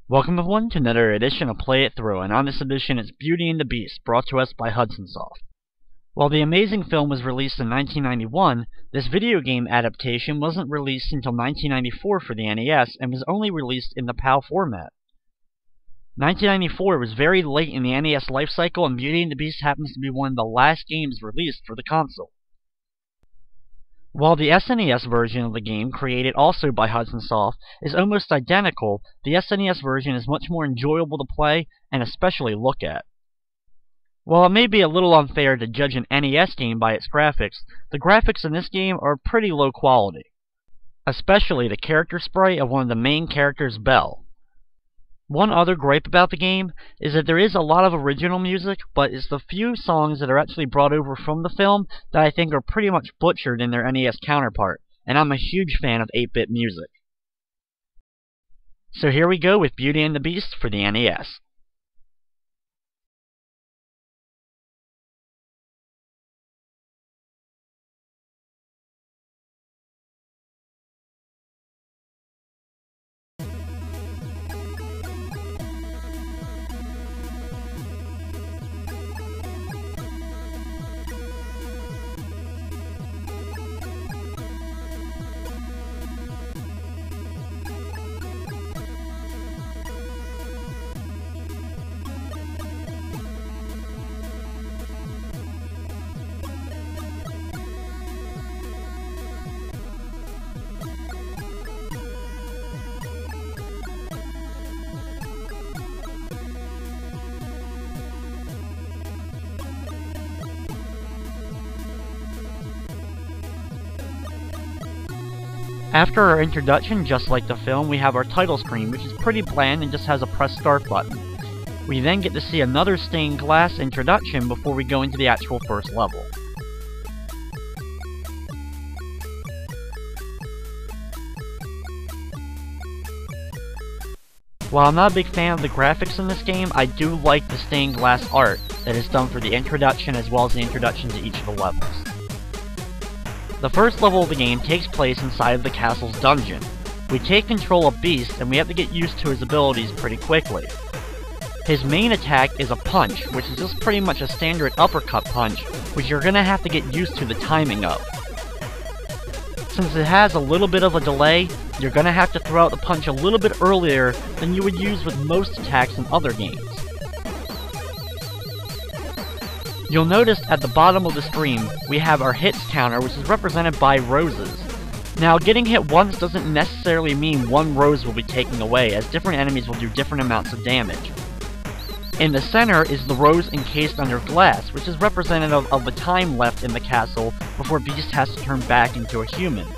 Welcome everyone to another edition of Play It Through, and on this edition it's Beauty and the Beast, brought to us by Hudson. While the amazing film was released in 1991, this video game adaptation wasn't released until 1994 for the NES, and was only released in the PAL format. 1994 was very late in the NES lifecycle, and Beauty and the Beast happens to be one of the last games released for the console. While the SNES version of the game, created also by Hudson, is almost identical, the SNES version is much more enjoyable to play, and especially look at. While it may be a little unfair to judge an NES game by its graphics, the graphics in this game are pretty low quality. Especially the character sprite of one of the main characters, Belle. One other gripe about the game is that there is a lot of original music, but it's the few songs that are actually brought over from the film that I think are pretty much butchered in their NES counterpart, and I'm a huge fan of 8-bit music. So here we go with Beauty and the Beast for the NES. After our introduction, just like the film, we have our title screen, which is pretty bland and just has a press start button. We then get to see another stained glass introduction before we go into the actual first level. While I'm not a big fan of the graphics in this game, I do like the stained glass art that is done for the introduction as well as the introduction to each of the levels. The first level of the game takes place inside of the castle's dungeon. We take control of Beast, and we have to get used to his abilities pretty quickly. His main attack is a punch, which is just pretty much a standard uppercut punch, which you're gonna have to get used to the timing of. Since it has a little bit of a delay, you're gonna have to throw out the punch a little bit earlier than you would use with most attacks in other games. You'll notice at the bottom of the screen, we have our hits counter, which is represented by roses. Now, getting hit once doesn't necessarily mean one rose will be taken away, as different enemies will do different amounts of damage. In the center is the rose encased under glass, which is representative of the time left in the castle before Beast has to turn back into a human.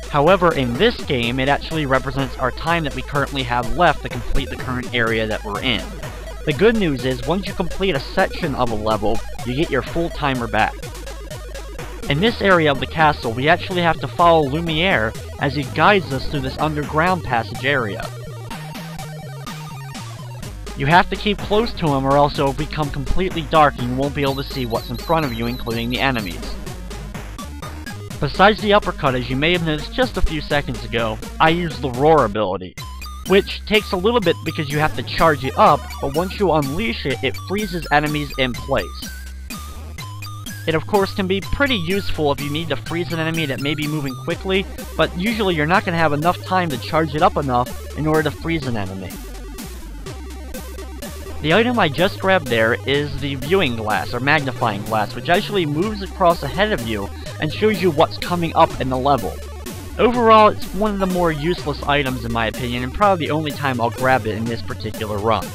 However, in this game, it actually represents our time that we currently have left to complete the current area that we're in. The good news is, once you complete a section of a level, you get your full timer back. In this area of the castle, we actually have to follow Lumiere as he guides us through this underground passage area. You have to keep close to him or else it will become completely dark and you won't be able to see what's in front of you, including the enemies. Besides the uppercut, as you may have noticed just a few seconds ago, I use the Roar ability, which takes a little bit because you have to charge it up, but once you unleash it, it freezes enemies in place. It of course can be pretty useful if you need to freeze an enemy that may be moving quickly, but usually you're not going to have enough time to charge it up enough in order to freeze an enemy. The item I just grabbed there is the viewing glass, or magnifying glass, which actually moves across ahead of you and shows you what's coming up in the level. Overall, it's one of the more useless items in my opinion, and probably the only time I'll grab it in this particular run.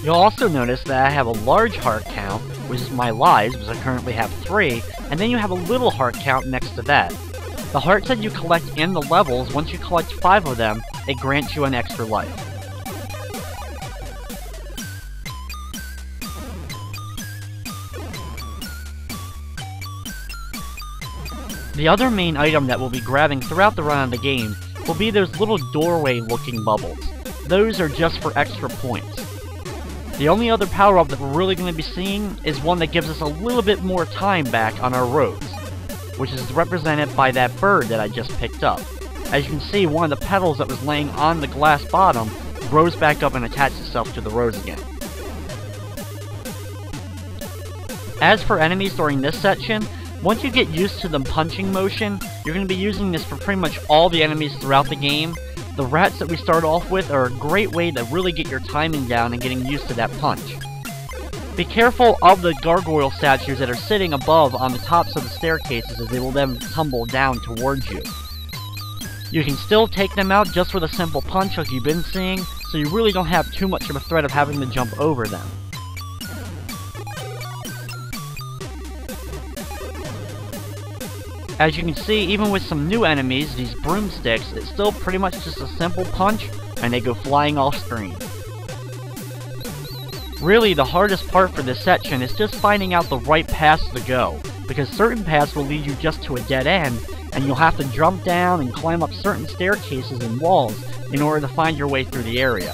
You'll also notice that I have a large heart count, which is my lives, because I currently have 3, and then you have a little heart count next to that. The hearts that you collect in the levels, once you collect 5 of them, it grants you an extra life. The other main item that we'll be grabbing throughout the run of the game will be those little doorway-looking bubbles. Those are just for extra points. The only other power-up that we're really going to be seeing is one that gives us a little bit more time back on our roads, which is represented by that bird that I just picked up. As you can see, one of the petals that was laying on the glass bottom grows back up and attaches itself to the rose again. As for enemies during this section, once you get used to the punching motion, you're going to be using this for pretty much all the enemies throughout the game. The rats that we start off with are a great way to really get your timing down and getting used to that punch. Be careful of the gargoyle statues that are sitting above on the tops of the staircases, as they will then tumble down towards you. You can still take them out just with a simple punch like you've been seeing, so you really don't have too much of a threat of having to jump over them. As you can see, even with some new enemies, these broomsticks, it's still pretty much just a simple punch, and they go flying off screen. Really, the hardest part for this section is just finding out the right paths to go, because certain paths will lead you just to a dead end, and you'll have to jump down and climb up certain staircases and walls in order to find your way through the area.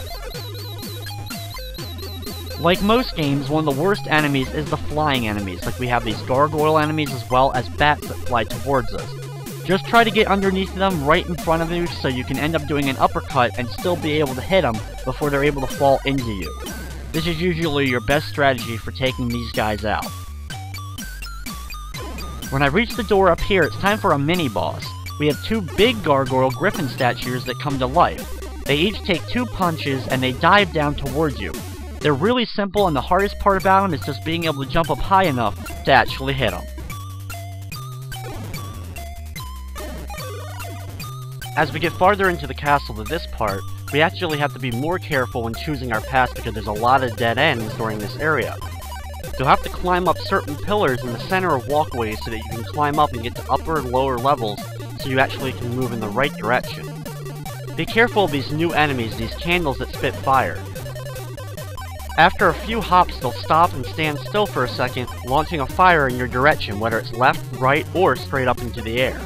Like most games, one of the worst enemies is the flying enemies, like we have these gargoyle enemies as well as bats that fly towards us. Just try to get underneath them right in front of you so you can end up doing an uppercut and still be able to hit them before they're able to fall into you. This is usually your best strategy for taking these guys out. When I reach the door up here, it's time for a mini-boss. We have 2 big gargoyle griffin statues that come to life. They each take 2 punches and they dive down towards you. They're really simple, and the hardest part about them is just being able to jump up high enough to actually hit them. As we get farther into the castle to this part, we actually have to be more careful when choosing our paths because there's a lot of dead ends during this area. You'll have to climb up certain pillars in the center of walkways so that you can climb up and get to upper and lower levels so you actually can move in the right direction. Be careful of these new enemies, these candles that spit fire. After a few hops, they'll stop and stand still for a second, launching a fire in your direction, whether it's left, right, or straight up into the air.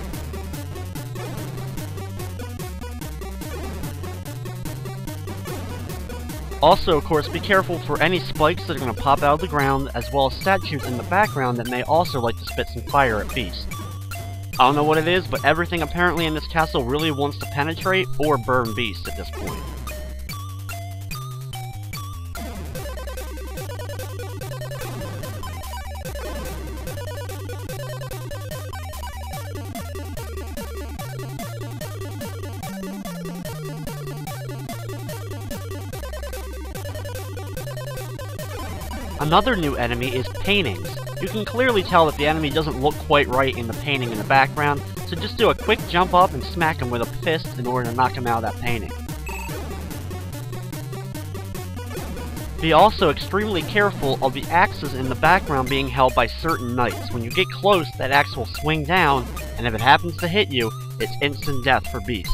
Also, of course, be careful for any spikes that are going to pop out of the ground, as well as statues in the background that may also like to spit some fire at beasts. I don't know what it is, but everything apparently in this castle really wants to penetrate or burn beasts at this point. Another new enemy is paintings. You can clearly tell that the enemy doesn't look quite right in the painting in the background, so just do a quick jump up and smack him with a fist in order to knock him out of that painting. Be also extremely careful of the axes in the background being held by certain knights. When you get close, that axe will swing down, and if it happens to hit you, it's instant death for beasts.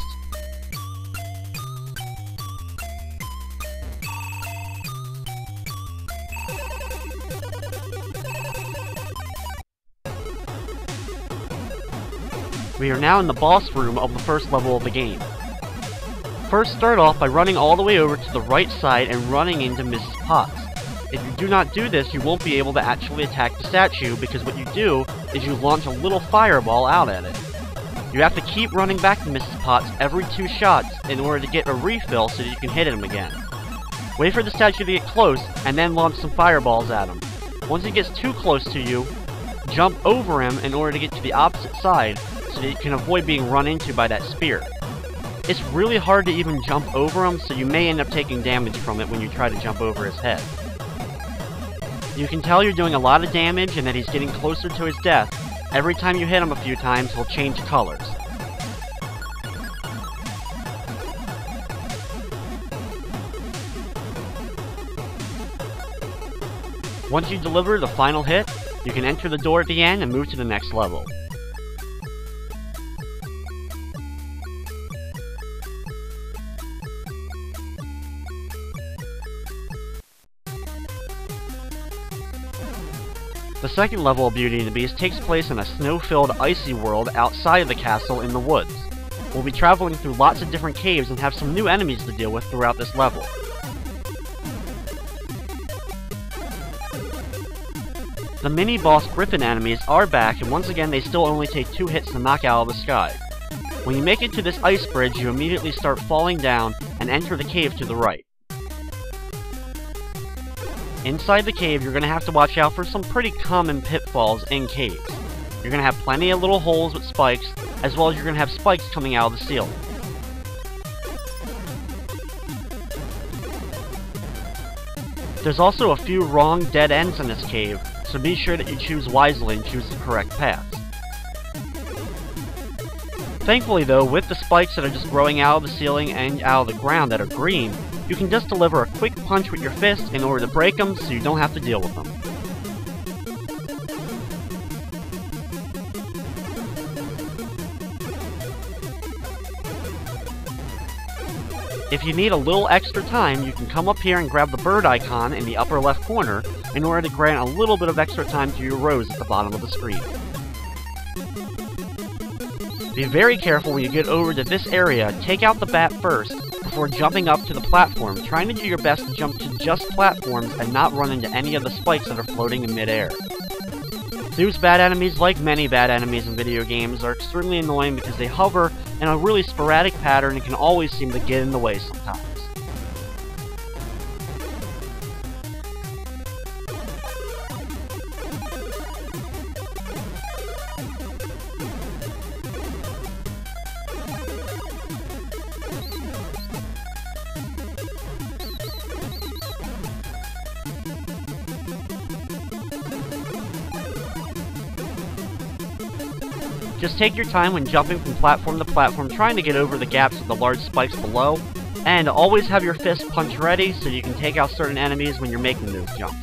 We are now in the boss room of the first level of the game. First, start off by running all the way over to the right side and running into Mrs. Potts. If you do not do this, you won't be able to actually attack the statue, because what you do is you launch a little fireball out at it. You have to keep running back to Mrs. Potts every 2 shots in order to get a refill so that you can hit him again. Wait for the statue to get close, and then launch some fireballs at him. Once he gets too close to you, jump over him in order to get to the opposite side, so that you can avoid being run into by that spear. It's really hard to even jump over him, so you may end up taking damage from it when you try to jump over his head. You can tell you're doing a lot of damage and that he's getting closer to his death. Every time you hit him a few times, he'll change colors. Once you deliver the final hit, you can enter the door at the end and move to the next level. The second level of Beauty and the Beast takes place in a snow-filled, icy world outside of the castle in the woods. We'll be traveling through lots of different caves and have some new enemies to deal with throughout this level. The mini-boss Griffin enemies are back, and once again they still only take 2 hits to knock out of the sky. When you make it to this ice bridge, you immediately start falling down and enter the cave to the right. Inside the cave, you're going to have to watch out for some pretty common pitfalls in caves. You're going to have plenty of little holes with spikes, as well as you're going to have spikes coming out of the ceiling. There's also a few wrong dead ends in this cave, so be sure that you choose wisely and choose the correct path. Thankfully though, with the spikes that are just growing out of the ceiling and out of the ground that are green, you can just deliver a quick punch with your fist in order to break them so you don't have to deal with them. If you need a little extra time, you can come up here and grab the bird icon in the upper left corner in order to grant a little bit of extra time to your rose at the bottom of the screen. Be very careful when you get over to this area. Take out the bat first before jumping up to the platform, trying to do your best to jump to just platforms and not run into any of the spikes that are floating in midair. These bad enemies, like many bad enemies in video games, are extremely annoying because they hover in a really sporadic pattern and can always seem to get in the way sometimes. Just take your time when jumping from platform to platform, trying to get over the gaps of the large spikes below, and always have your fist punch ready so you can take out certain enemies when you're making those jumps.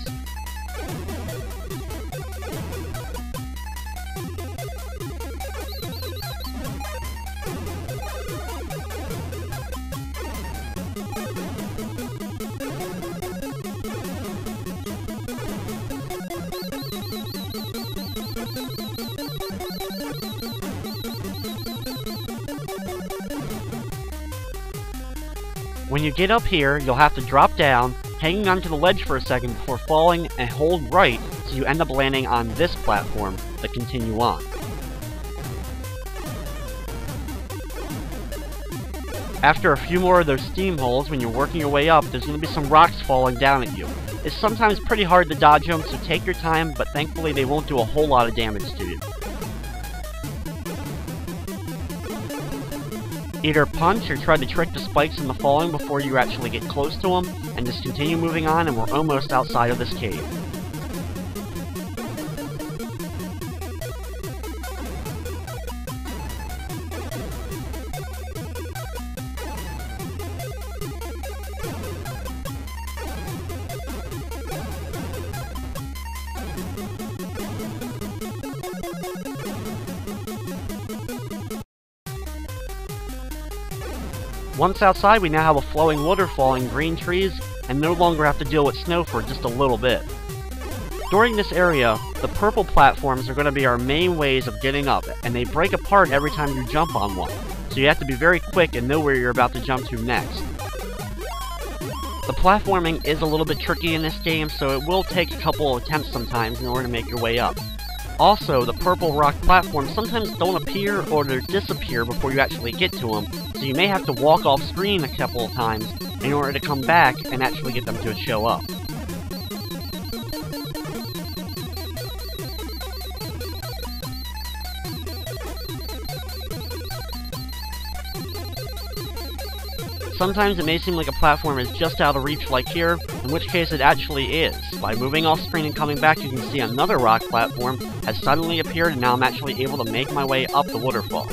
When you get up here, you'll have to drop down, hanging onto the ledge for a second before falling, and hold right so you end up landing on this platform to continue on. After a few more of those steam holes, when you're working your way up, there's going to be some rocks falling down at you. It's sometimes pretty hard to dodge them, so take your time, but thankfully they won't do a whole lot of damage to you. Either punch or try to trick the spikes into falling before you actually get close to them, and just continue moving on, and we're almost outside of this cave. Once outside, we now have a flowing waterfall and green trees, and no longer have to deal with snow for just a little bit. During this area, the purple platforms are going to be our main ways of getting up, and they break apart every time you jump on one, so you have to be very quick and know where you're about to jump to next. The platforming is a little bit tricky in this game, so it will take a couple of attempts sometimes in order to make your way up. Also, the purple rock platforms sometimes don't appear or they disappear before you actually get to them, so you may have to walk off screen a couple of times in order to come back and actually get them to show up. Sometimes it may seem like a platform is just out of reach like here, in which case it actually is. By moving off screen and coming back, you can see another rock platform has suddenly appeared, and now I'm actually able to make my way up the waterfall.